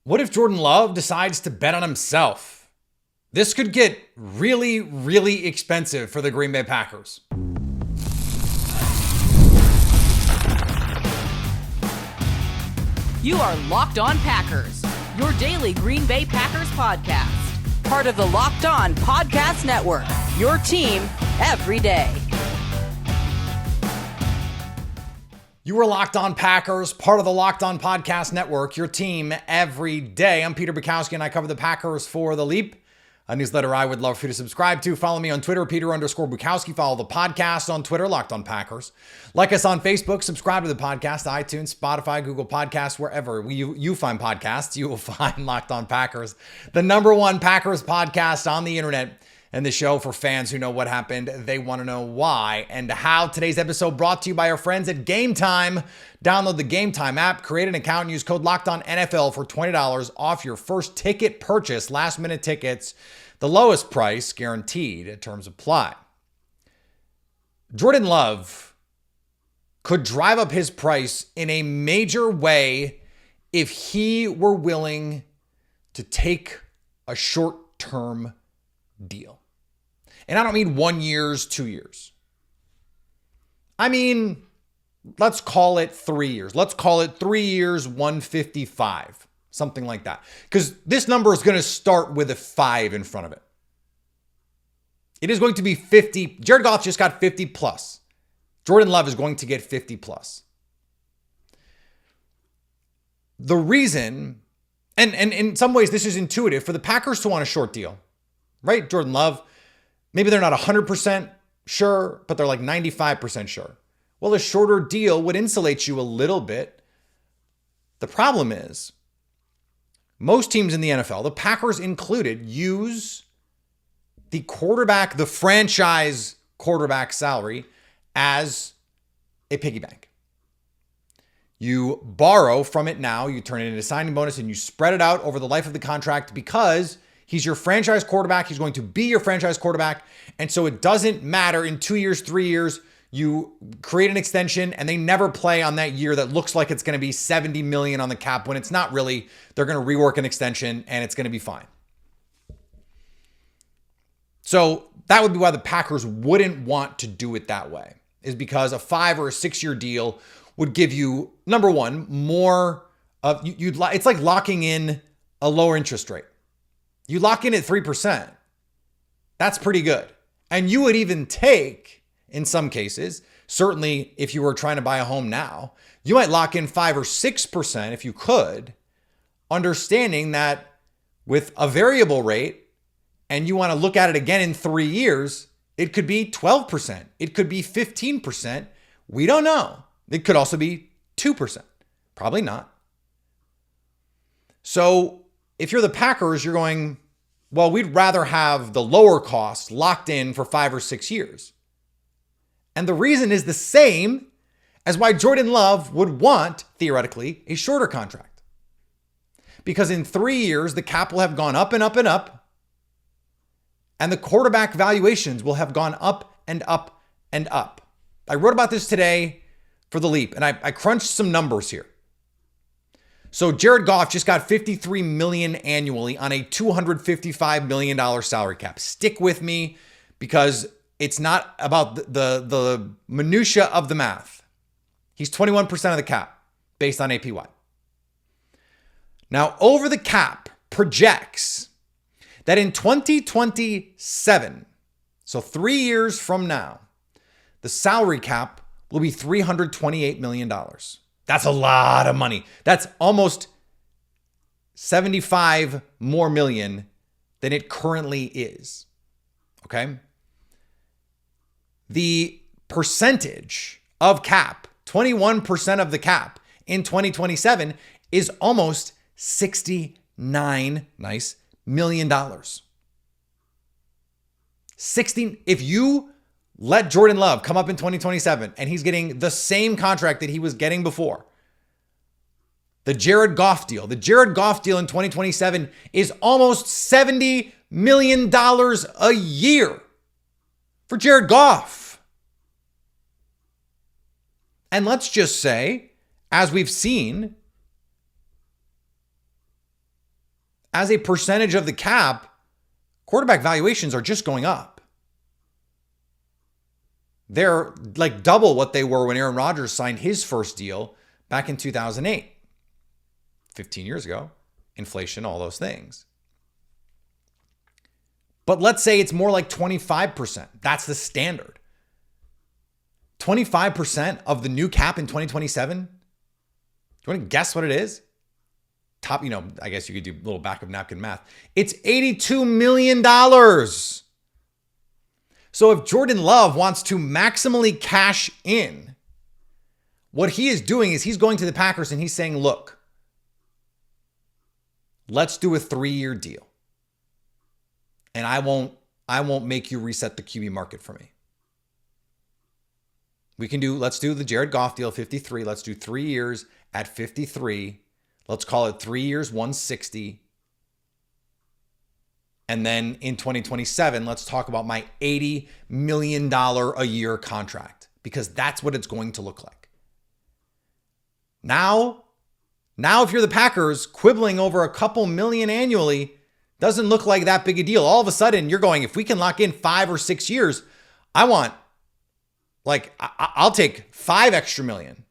What if Jordan Love decides to bet on himself? This could get really, really expensive for the Green Bay Packers. You are Locked On Packers, your daily Green Bay Packers podcast. Part of the Locked On Podcast Network, your team every day. You are Locked On Packers, part of the Locked On Podcast Network, your team every day. I'm Peter Bukowski, and I cover the Packers for The Leap, a newsletter I would love for you to subscribe to. Follow me on Twitter, Peter_Bukowski. Follow the podcast on Twitter, Locked On Packers. Like us on Facebook. Subscribe to the podcast, iTunes, Spotify, Google Podcasts, wherever you find podcasts, you will find Locked On Packers, the number one Packers podcast on the internet, and the show for fans who know what happened. They want to know why and how. Today's episode brought to you by our friends at Game Time. Download the Game Time app, create an account, and use code LOCKEDONNFL for $20 off your first ticket purchase. Last minute tickets, the lowest price guaranteed. Terms apply. Jordan Love could drive up his price in a major way if he were willing to take a short-term deal. And I don't mean 1 year, 2 years. I mean, let's call it 3 years. Let's call it 3 years, 155, something like that. Because this number is going to start with a 5 in front of it. It is going to be 50. Jared Goff just got 50 plus. Jordan Love is going to get 50 plus. The reason, and in some ways this is intuitive, for the Packers to want a short deal, right? Jordan Love, maybe they're not 100% sure, but they're like 95% sure. Well, a shorter deal would insulate you a little bit. The problem is, most teams in the NFL, the Packers included, use the quarterback, the franchise quarterback salary as a piggy bank. You borrow from it now, you turn it into a signing bonus, and you spread it out over the life of the contract because he's your franchise quarterback. He's going to be your franchise quarterback. And so it doesn't matter in 2 years, 3 years, you create an extension and they never play on that year that looks like it's going to be $70 million on the cap when it's not really. They're going to rework an extension and it's going to be fine. So that would be why the Packers wouldn't want to do it that way, is because a 5 or a 6 year deal would give you, number one, more of, it's like locking in a lower interest rate. You lock in at 3%. That's pretty good. And you would even take, in some cases, certainly if you were trying to buy a home now, you might lock in 5 or 6% if you could, understanding that with a variable rate, and you want to look at it again in 3 years, it could be 12%. It could be 15%. We don't know. It could also be 2%. Probably not. So if you're the Packers, you're going, well, we'd rather have the lower cost locked in for 5 or 6 years. And the reason is the same as why Jordan Love would want, theoretically, a shorter contract. Because in 3 years, the cap will have gone up and up and up, and the quarterback valuations will have gone up and up and up. I wrote about this today for The Leap, and I crunched some numbers here. So Jared Goff just got $53 million annually on a $255 million salary cap. Stick with me because it's not about the minutia of the math. He's 21% of the cap based on APY. Now, over the cap projects that in 2027, so 3 years from now, the salary cap will be $328 million. That's a lot of money. That's almost 75 more million than it currently is. Okay? The percentage of cap, 21% of the cap in 2027 is almost $69 million. If you let Jordan Love come up in 2027 and he's getting the same contract that he was getting before, the Jared Goff deal in 2027 is almost $70 million a year for Jared Goff. And let's just say, as we've seen, as a percentage of the cap, quarterback valuations are just going up. They're like double what they were when Aaron Rodgers signed his first deal back in 2008. 15 years ago, inflation, all those things. But let's say it's more like 25%. That's the standard. 25% of the new cap in 2027. Do you want to guess what it is? Top, I guess you could do a little back of napkin math. It's $82 million. So if Jordan Love wants to maximally cash in, what he is doing is he's going to the Packers and he's saying, look, let's do a 3-year deal. And I won't make you reset the QB market for me. Let's do the Jared Goff deal, 53. Let's do 3 years at 53. Let's call it 3 years, 160. And then in 2027, let's talk about my $80 million a year contract, because that's what it's going to look like. Now, if you're the Packers, quibbling over a couple million annually doesn't look like that big a deal. All of a sudden, you're going, if we can lock in 5 or 6 years, I'll take 5 extra million.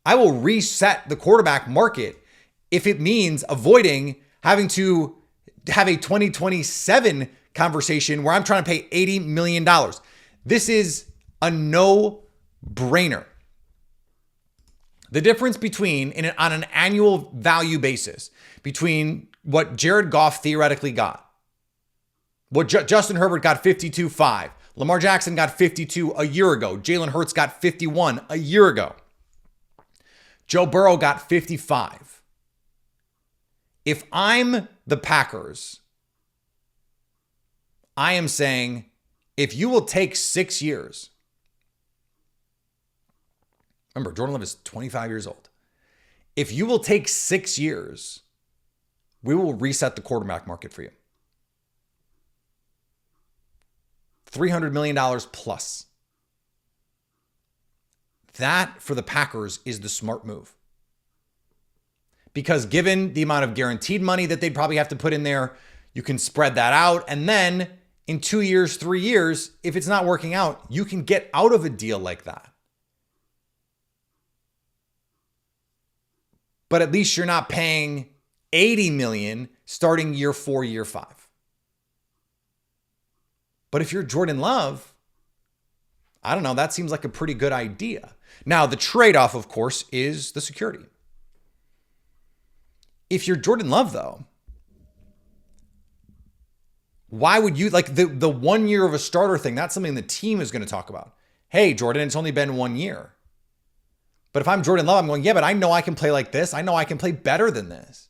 I will reset the quarterback market if it means avoiding having to have a 2027 conversation where I'm trying to pay $80 million. This is a no-brainer. The difference between, on an annual value basis, between what Jared Goff theoretically got, what Justin Herbert got 52.5, Lamar Jackson got 52 a year ago, Jalen Hurts got 51 a year ago, Joe Burrow got 55. If I'm the Packers, I am saying, if you will take 6 years, remember, Jordan Love is 25 years old. If you will take 6 years, we will reset the quarterback market for you. $300 million plus. That, for the Packers, is the smart move. Because given the amount of guaranteed money that they'd probably have to put in there, you can spread that out. And then in 2 years, 3 years, if it's not working out, you can get out of a deal like that. But at least you're not paying $80 million starting year 4, year 5. But if you're Jordan Love, I don't know, that seems like a pretty good idea. Now, the trade-off, of course, is the security. If you're Jordan Love, though, why would you, like the 1 year of a starter thing, that's something the team is going to talk about. Hey, Jordan, it's only been 1 year. But if I'm Jordan Love, I'm going, yeah, but I know I can play like this. I know I can play better than this.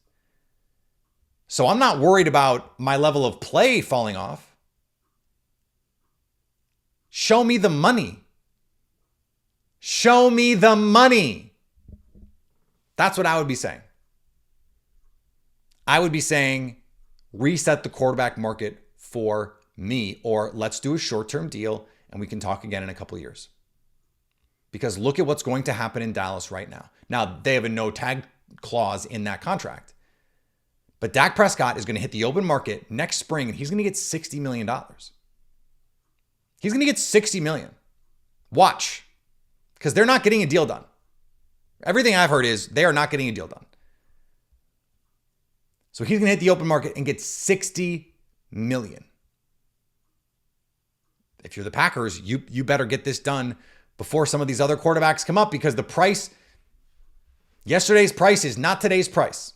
So I'm not worried about my level of play falling off. Show me the money. Show me the money. That's what I would be saying. I would be saying, reset the quarterback market for me, or let's do a short-term deal and we can talk again in a couple of years. Because look at what's going to happen in Dallas right now. Now, they have a no-tag clause in that contract. But Dak Prescott is going to hit the open market next spring and he's going to get $60 million. He's going to get $60 million. Watch. Because they're not getting a deal done. Everything I've heard is they are not getting a deal done. So he's going to hit the open market and get $60 million. If you're the Packers, you better get this done before some of these other quarterbacks come up, because the price, yesterday's price is not today's price.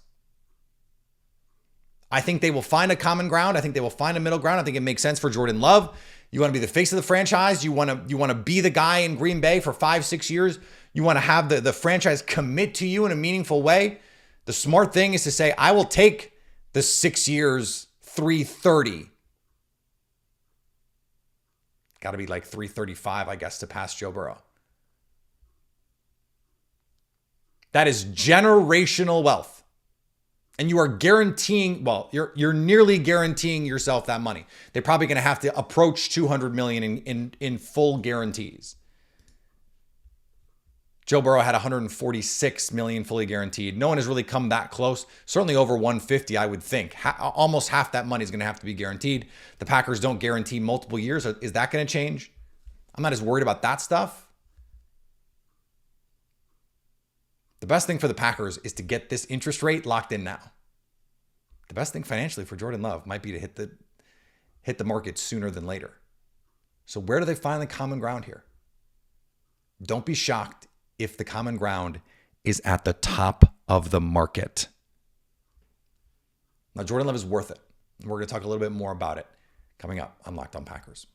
I think they will find a common ground. I think they will find a middle ground. I think it makes sense for Jordan Love. You want to be the face of the franchise. You want to be the guy in Green Bay for 5-6 years. You want to have the franchise commit to you in a meaningful way. The smart thing is to say, I will take the 6 years, 330. Got to be like 335, I guess, to pass Joe Burrow. That is generational wealth. And you are guaranteeing, well, you're nearly guaranteeing yourself that money. They're probably going to have to approach $200 million in full guarantees. Joe Burrow had 146 million fully guaranteed. No one has really come that close. Certainly over 150, I would think. Almost half that money is going to have to be guaranteed. The Packers don't guarantee multiple years. Is that going to change? I'm not as worried about that stuff. The best thing for the Packers is to get this interest rate locked in now. The best thing financially for Jordan Love might be to hit the market sooner than later. So where do they find the common ground here? Don't be shocked if the common ground is at the top of the market. Now, Jordan Love is worth it. We're going to talk a little bit more about it coming up on Locked On Packers.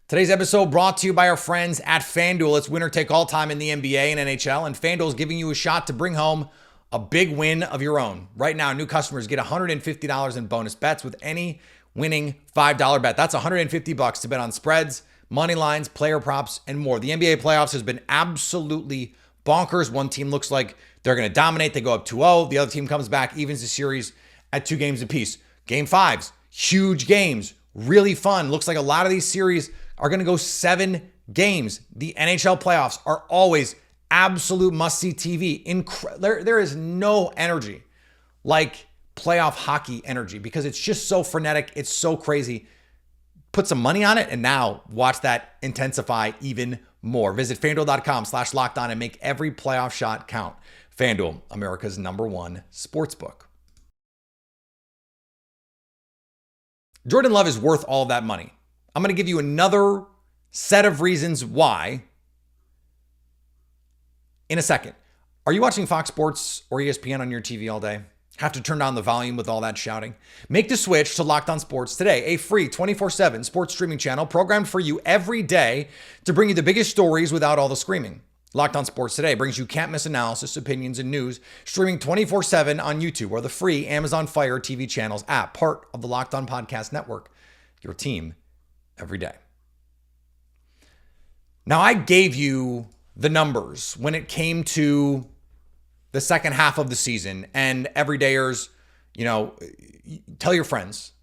Today's episode brought to you by our friends at FanDuel. It's winner take all time in the NBA and NHL, and FanDuel is giving you a shot to bring home a big win of your own. Right now, new customers get $150 in bonus bets with any winning $5 bet. That's $150 to bet on spreads, money lines, player props, and more. The NBA playoffs has been absolutely bonkers. One team looks like they're going to dominate. They go up 2-0. The other team comes back, evens the series at 2 games apiece. Game 5s, huge games, really fun. Looks like a lot of these series are going to go 7 games. The NHL playoffs are always absolute must-see TV. There is no energy like playoff hockey energy because it's just so frenetic. It's so crazy. Put some money on it and now watch that intensify even more. Visit FanDuel.com/lockedon and make every playoff shot count. FanDuel, America's #1 sportsbook. Jordan Love is worth all of that money. I'm going to give you another set of reasons why in a second. Are you watching Fox Sports or ESPN on your TV all day? Have to turn down the volume with all that shouting? Make the switch to Locked On Sports today, a free 24/7 sports streaming channel programmed for you every day to bring you the biggest stories without all the screaming. Locked On Sports Today brings you can't miss analysis, opinions, and news, streaming 24/7 on YouTube or the free Amazon Fire TV channels app, part of the Locked On Podcast Network, your team every day. Now, I gave you the numbers when it came to the second half of the season, and everydayers, tell your friends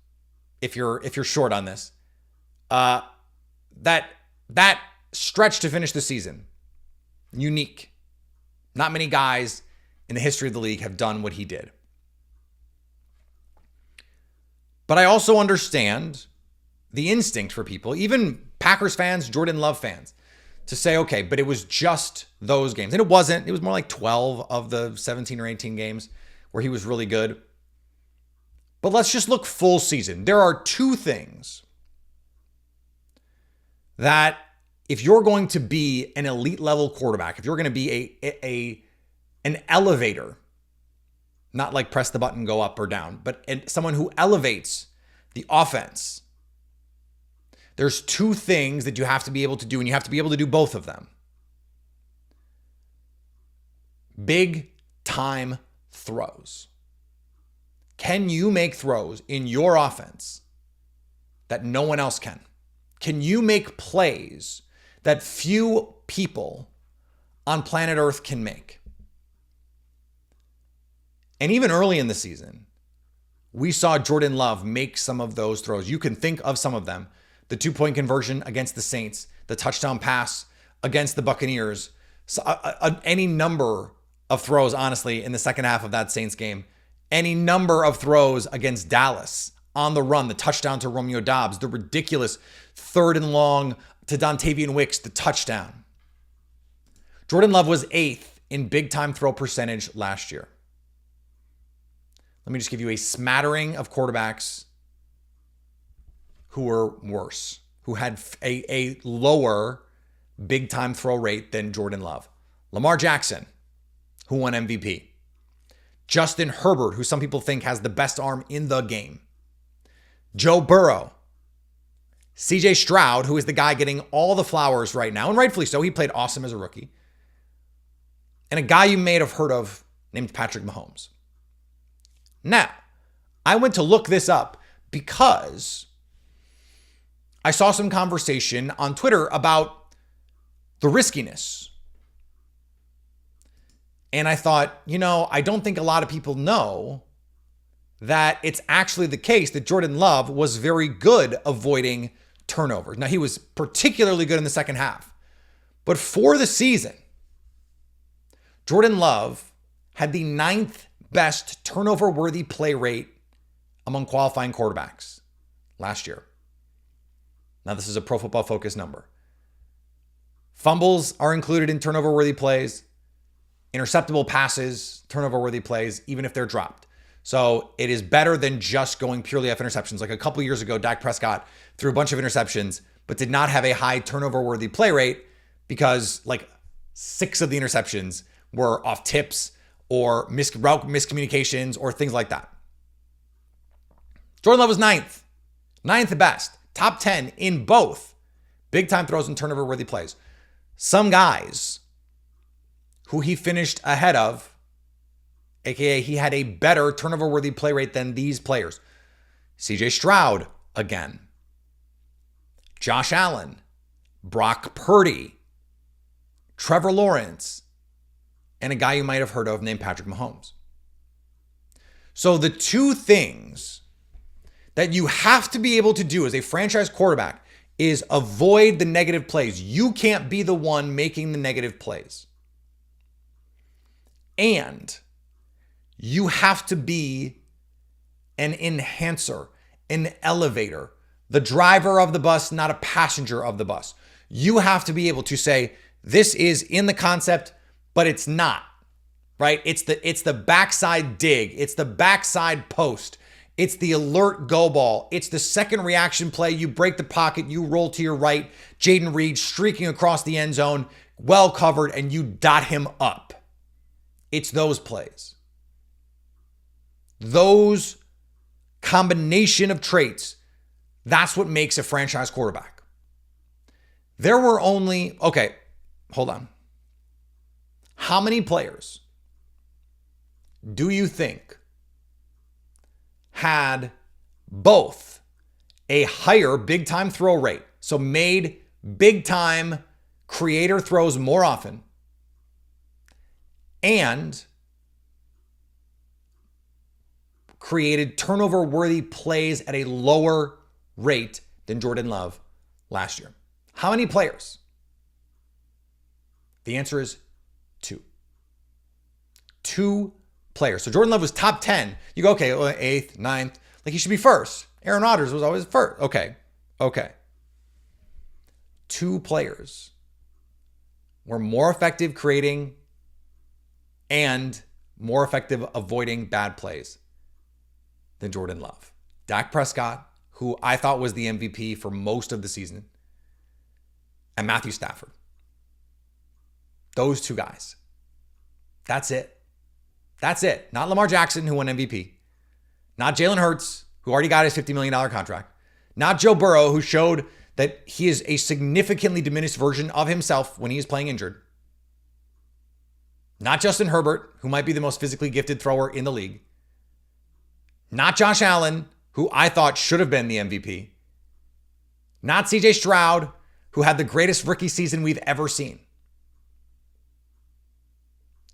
if you're short on this, that stretch to finish the season, unique. Not many guys in the history of the league have done what he did. But I also understand the instinct for people, even Packers fans, Jordan Love fans, to say, okay, but it was just those games. And it wasn't. It was more like 12 of the 17 or 18 games where he was really good. But let's just look full season. There are 2 things that if you're going to be an elite level quarterback, if you're going to be an elevator, not like press the button, go up or down, but someone who elevates the offense, there's 2 things that you have to be able to do, and you have to be able to do both of them. Big time throws. Can you make throws in your offense that no one else can? Can you make plays that few people on planet Earth can make? And even early in the season, we saw Jordan Love make some of those throws. You can think of some of them. The 2-point conversion against the Saints, the touchdown pass against the Buccaneers, any number of throws, honestly, in the second half of that Saints game, any number of throws against Dallas on the run, the touchdown to Romeo Doubs, the ridiculous 3rd and long to Dontavian Wicks, the touchdown. Jordan Love was 8th in big time throw percentage last year. Let me just give you a smattering of quarterbacks who were worse, who had a lower big time throw rate than Jordan Love. Lamar Jackson, who won MVP. Justin Herbert, who some people think has the best arm in the game. Joe Burrow. CJ Stroud, who is the guy getting all the flowers right now, and rightfully so. He played awesome as a rookie. And a guy you may have heard of named Patrick Mahomes. Now, I went to look this up because I saw some conversation on Twitter about the riskiness. And I thought, I don't think a lot of people know that it's actually the case that Jordan Love was very good avoiding turnovers. Now, he was particularly good in the second half But for the season, Jordan Love had the 9th best turnover-worthy play rate among qualifying quarterbacks last year. Now, this is a Pro Football Focus number. Fumbles are included in turnover-worthy plays. Interceptable passes, turnover-worthy plays, even if they're dropped. So it is better than just going purely off interceptions. Like a couple years ago, Dak Prescott threw a bunch of interceptions, but did not have a high turnover-worthy play rate because like 6 of the interceptions were off tips or route miscommunications or things like that. Jordan Love was 9th best, top 10 in both big time throws and turnover-worthy plays. Some guys who he finished ahead of, aka he had a better turnover-worthy play rate than these players. CJ Stroud again, Josh Allen, Brock Purdy, Trevor Lawrence, and a guy you might have heard of named Patrick Mahomes. So the two things that you have to be able to do as a franchise quarterback is avoid the negative plays. You can't be the one making the negative plays. And you have to be an enhancer, an elevator, the driver of the bus, not a passenger of the bus. You have to be able to say, this is in the concept, but it's not, right? It's the backside dig. It's the backside post. It's the alert go ball. It's the second reaction play. You break the pocket, you roll to your right, Jaden Reed streaking across the end zone, well covered, and you dot him up. It's those plays. Those combination of traits, that's what makes a franchise quarterback. There were only, okay, hold on. How many players do you think had both a higher big time throw rate, so made big time creator throws more often, and created turnover worthy plays at a lower rate than Jordan Love last year? How many players? The answer is 2. 2 players. So Jordan Love was top 10. You go, okay, well, 8th, 9th, like he should be first. Aaron Rodgers was always first. Okay. 2 players were more effective creating and more effective avoiding bad plays than Jordan Love. Dak Prescott, who I thought was the MVP for most of the season, and Matthew Stafford. Those 2 guys. That's it. Not Lamar Jackson, who won MVP. Not Jalen Hurts, who already got his $50 million contract. Not Joe Burrow, who showed that he is a significantly diminished version of himself when he is playing injured. Not Justin Herbert, who might be the most physically gifted thrower in the league. Not Josh Allen, who I thought should have been the MVP. Not CJ Stroud, who had the greatest rookie season we've ever seen.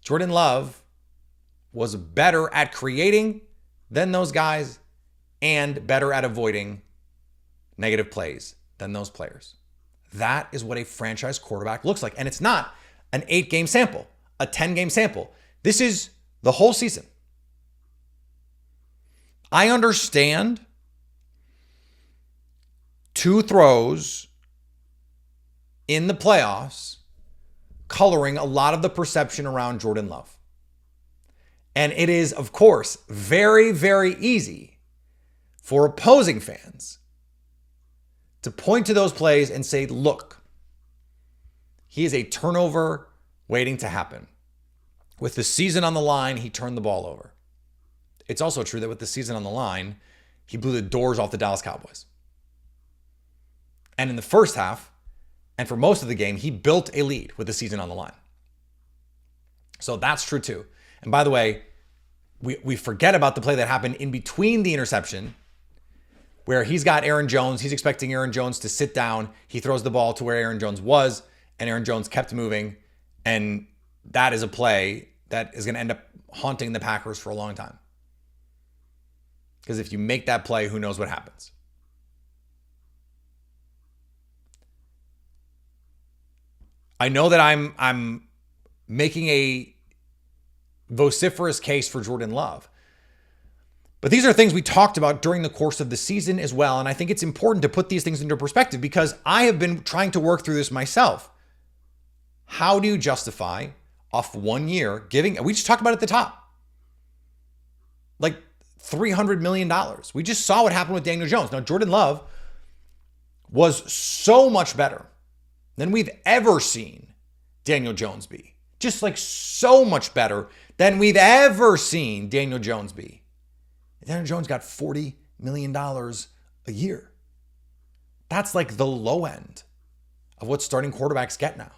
Jordan Love was better at creating than those guys and better at avoiding negative plays than those players. That is what a franchise quarterback looks like. And it's not an 8-game sample, a 10-game sample. This is the whole season. I understand 2 throws in the playoffs coloring a lot of the perception around Jordan Love. And it is, of course, very, very easy for opposing fans to point to those plays and say, look, he is a turnover waiting to happen. With the season on the line, he turned the ball over. It's also true that with the season on the line, he blew the doors off the Dallas Cowboys. And in the first half, and for most of the game, he built a lead with the season on the line. So that's true too. And by the way, we forget about the play that happened in between the interception, where he's got Aaron Jones. He's expecting Aaron Jones to sit down. He throws the ball to where Aaron Jones was, and Aaron Jones kept moving. And that is a play that is going to end up haunting the Packers for a long time. Because if you make that play, who knows what happens? I know that I'm making a vociferous case for Jordan Love. But these are things we talked about during the course of the season as well. And I think it's important to put these things into perspective because I have been trying to work through this myself. How do you justify off 1 year giving, we just talked about it at the top, like $300 million. We just saw what happened with Daniel Jones. Now, Jordan Love was so much better than we've ever seen Daniel Jones be. Just like so much better than we've ever seen Daniel Jones be. Daniel Jones got $40 million a year. That's like the low end of what starting quarterbacks get now.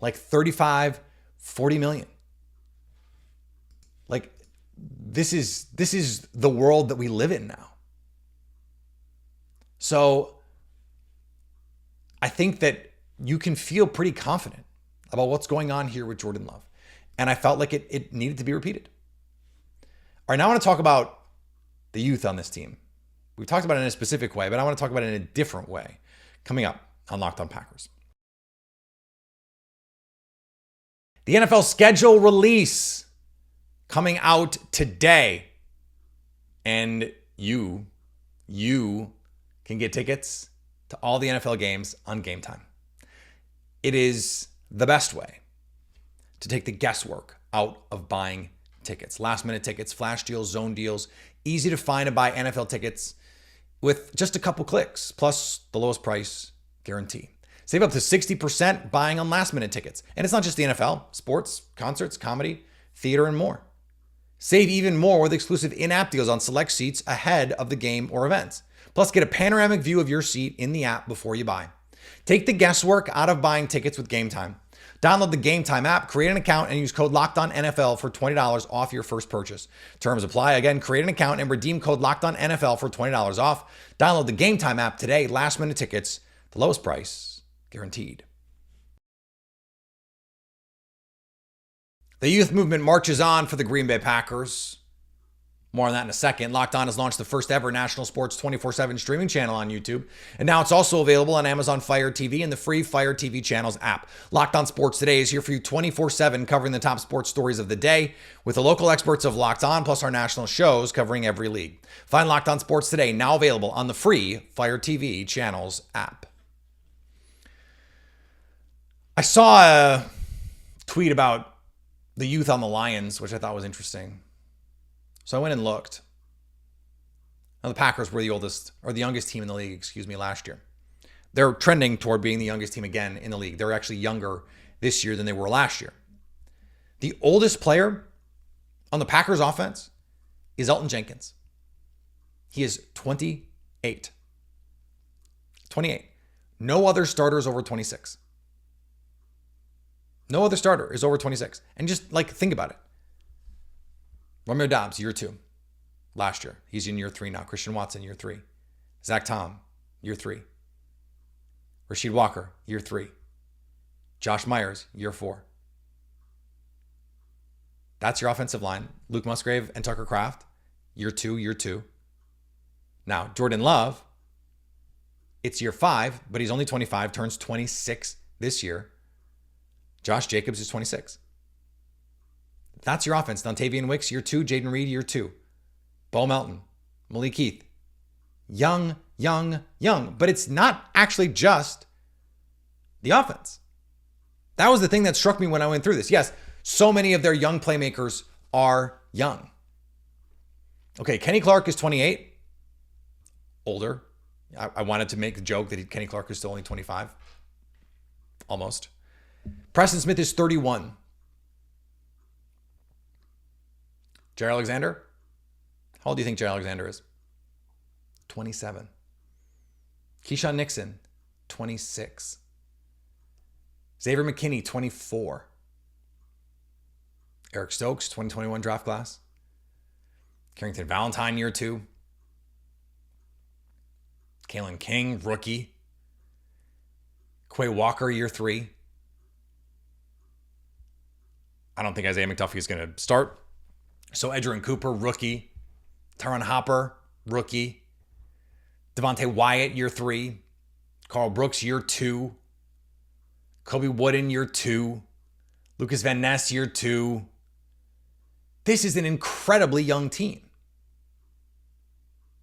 Like 35, 40 million. Like this is the world that we live in now. So I think that you can feel pretty confident about what's going on here with Jordan Love. And I felt like it needed to be repeated. All right, now I want to talk about the youth on this team. We've talked about it in a specific way, but I want to talk about it in a different way coming up on Locked On Packers. The NFL schedule release coming out today. And you can get tickets to all the NFL games on Game Time. It is the best way to take the guesswork out of buying tickets. Last minute tickets, flash deals, zone deals, easy to find and buy NFL tickets with just a couple clicks, plus the lowest price guarantee. Save up to 60% buying on last minute tickets. And it's not just the NFL, sports, concerts, comedy, theater, and more. Save even more with exclusive in-app deals on select seats ahead of the game or events. Plus, get a panoramic view of your seat in the app before you buy. Take the guesswork out of buying tickets with Game Time. Download the Game Time app, create an account, and use code LOCKEDONNFL for $20 off your first purchase. Terms apply. Again, create an account and redeem code LOCKEDONNFL for $20 off. Download the Game Time app today. Last minute tickets, the lowest price guaranteed. The youth movement marches on for the Green Bay Packers. More on that in a second. Locked On has launched the first ever national sports 24/7 streaming channel on YouTube. And now it's also available on Amazon Fire TV and the free Fire TV channels app. Locked On Sports Today is here for you 24/7, covering the top sports stories of the day with the local experts of Locked On, plus our national shows covering every league. Find Locked On Sports Today now available on the free Fire TV channels app. I saw a tweet about the youth on the Lions, which I thought was interesting. So I went and looked. Now the Packers were the youngest team in the league, last year. They're trending toward being the youngest team again in the league. They're actually younger this year than they were last year. The oldest player on the Packers offense is Elton Jenkins. He is 28. 28. No other starter is over 26. No other starter is over 26. And just think about it. Romeo Doubs, year 2, last year. He's in year 3 now. Christian Watson, year 3. Zach Tom, year 3. Rasheed Walker, year 3. Josh Myers, year 4. That's your offensive line. Luke Musgrave and Tucker Kraft, year 2. Now, Jordan Love, it's year 5, but he's only 25, turns 26 this year. Josh Jacobs is 26. That's your offense. Dontavian Wicks, year 2. Jaden Reed, year 2. Bo Melton, Malik Heath. Young. But it's not actually just the offense. That was the thing that struck me when I went through this. Yes, so many of their young playmakers are young. Okay, Kenny Clark is 28. Older. I wanted to make the joke that Kenny Clark is still only 25. Almost. Preston Smith is 31. Jair Alexander? How old do you think Jair Alexander is? 27. Keyshawn Nixon, 26. Xavier McKinney, 24. Eric Stokes, 2021 draft class. Carrington Valentine, year 2. Kalen King, rookie. Quay Walker, year 3. I don't think Isaiah McDuffie is going to start. So Edgerrin Cooper, rookie. Tyron Hopper, rookie. Devontae Wyatt, year 3. Carl Brooks, year 2. Kobe Wooden year 2. Lucas Van Ness year 2. This is an incredibly young team.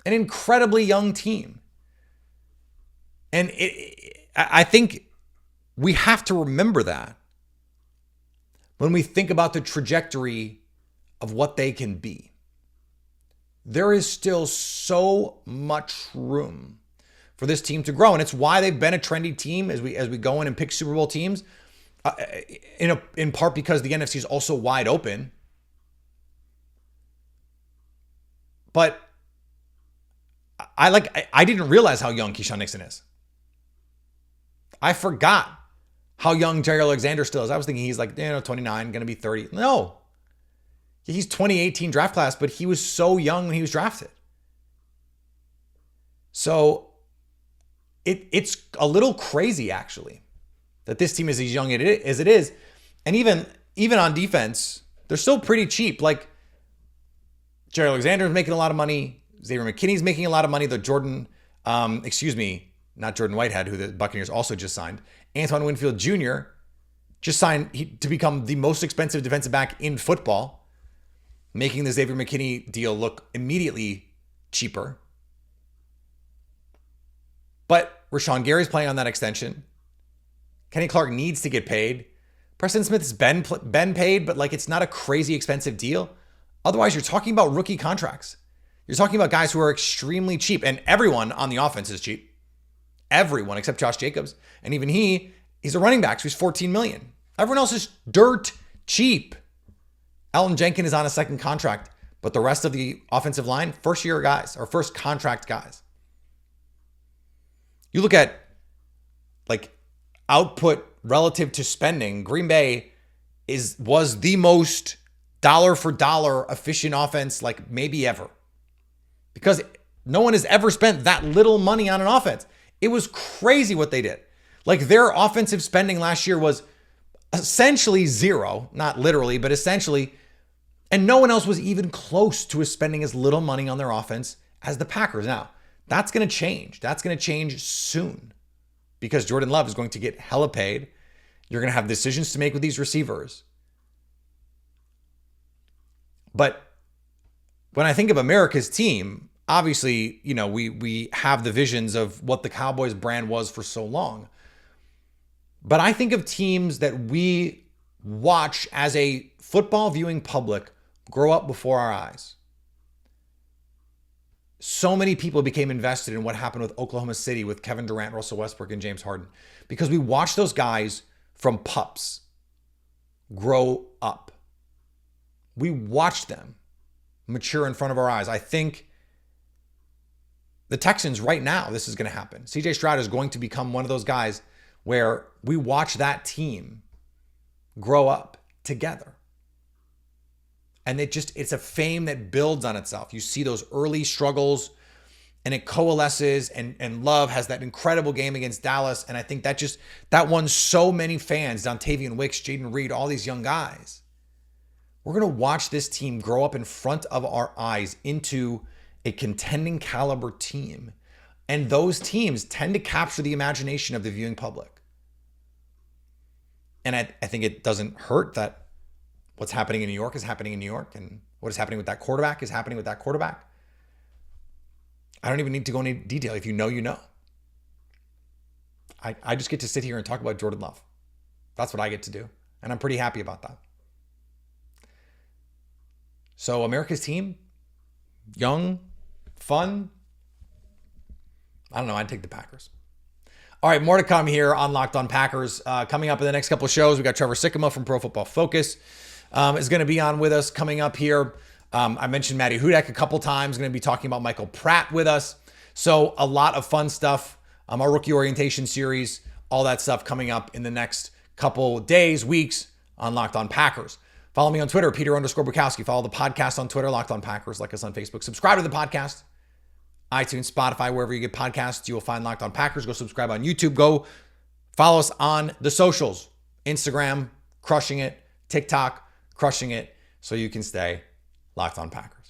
An incredibly young team. And I think we have to remember that when we think about the trajectory of what they can be. There is still so much room for this team to grow. And it's why they've been a trendy team as we go in and pick Super Bowl teams, in part because the NFC is also wide open. But I didn't realize how young Keyshawn Nixon is. I forgot how young Jerry Alexander still is. I was thinking he's like, 29, going to be 30. No. He's 2018 draft class, but he was so young when he was drafted. So it's a little crazy, actually, that this team is as young as it is. And even on defense, they're still pretty cheap. Like, Jerry Alexander is making a lot of money. Xavier McKinney's making a lot of money. Not Jordan Whitehead, who the Buccaneers also just signed. Antoine Winfield Jr. just signed to become the most expensive defensive back in football, making the Xavier McKinney deal look immediately cheaper. But Rashawn Gary's playing on that extension. Kenny Clark needs to get paid. Preston Smith's been paid, but it's not a crazy expensive deal. Otherwise, you're talking about rookie contracts. You're talking about guys who are extremely cheap, and everyone on the offense is cheap. Everyone except Josh Jacobs. And even he's a running back, so he's $14 million. Everyone else is dirt cheap. Elton Jenkins is on a second contract, but the rest of the offensive line, first-year guys or first contract guys. You look at output relative to spending. Green Bay was the most dollar for dollar efficient offense maybe ever, because no one has ever spent that little money on an offense. It was crazy what they did. Their offensive spending last year was essentially zero, not literally, but essentially. And no one else was even close to spending as little money on their offense as the Packers. Now, that's going to change. That's going to change soon because Jordan Love is going to get hella paid. You're going to have decisions to make with these receivers. But when I think of America's team, obviously, we have the visions of what the Cowboys brand was for so long. But I think of teams that we watch as a football viewing public grow up before our eyes. So many people became invested in what happened with Oklahoma City with Kevin Durant, Russell Westbrook, and James Harden because we watched those guys from pups grow up. We watched them mature in front of our eyes. I think the Texans right now, this is going to happen. CJ Stroud is going to become one of those guys where we watch that team grow up together. And it's a fame that builds on itself. You see those early struggles and it coalesces, and Love has that incredible game against Dallas. And I think that won so many fans, Dontavian Wicks, Jaden Reed, all these young guys. We're going to watch this team grow up in front of our eyes into a contending caliber team. And those teams tend to capture the imagination of the viewing public. And I think it doesn't hurt that what's happening in New York is happening in New York, and what is happening with that quarterback is happening with that quarterback. I don't even need to go into detail. If you know, you know. I just get to sit here and talk about Jordan Love. That's what I get to do. And I'm pretty happy about that. So America's team, young, fun. I don't know. I'd take the Packers. All right, more to come here on Locked On Packers. Coming up in the next couple of shows, we got Trevor Sikkema from Pro Football Focus is going to be on with us coming up here. I mentioned Matty Hudak a couple times. Going to be talking about Michael Pratt with us. So a lot of fun stuff. Our rookie orientation series, all that stuff coming up in the next couple days, weeks on Locked On Packers. Follow me on Twitter, Peter_Bukowski. Follow the podcast on Twitter, Locked On Packers. Like us on Facebook. Subscribe to the podcast. iTunes, Spotify, wherever you get podcasts, you will find Locked On Packers. Go subscribe on YouTube. Go follow us on the socials. Instagram, crushing it. TikTok, crushing it. So you can stay Locked On Packers.